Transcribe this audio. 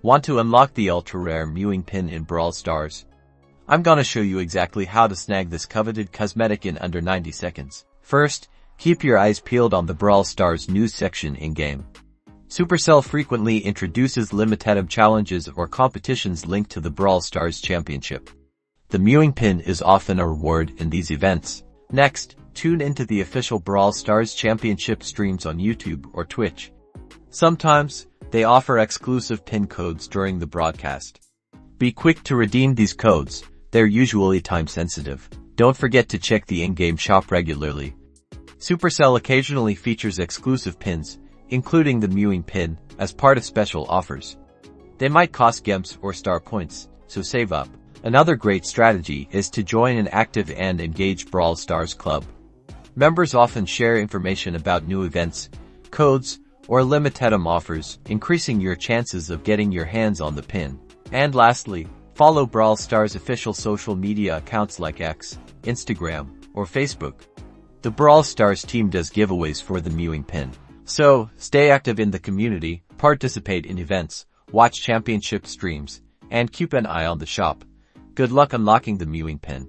Want to unlock the ultra-rare Mewing pin in Brawl Stars? I'm gonna show you exactly how to snag this coveted cosmetic in under 90 seconds. First, keep your eyes peeled on the Brawl Stars news section in-game. Supercell frequently introduces limited challenges or competitions linked to the Brawl Stars Championship. The Mewing pin is often a reward in these events. Next, tune into the official Brawl Stars Championship streams on YouTube or Twitch. Sometimes, they offer exclusive pin codes during the broadcast. Be quick to redeem these codes, they're usually time-sensitive. Don't forget to check the in-game shop regularly. Supercell occasionally features exclusive pins, including the Mewing pin, as part of special offers. They might cost gems or star points, so save up. Another great strategy is to join an active and engaged Brawl Stars club. Members often share information about new events, codes, or limited offers, increasing your chances of getting your hands on the pin. And lastly, follow Brawl Stars' official social media accounts like X, Instagram, or Facebook. The Brawl Stars team does giveaways for the Mewing pin. So, stay active in the community, participate in events, watch championship streams, and keep an eye on the shop. Good luck unlocking the Mewing pin.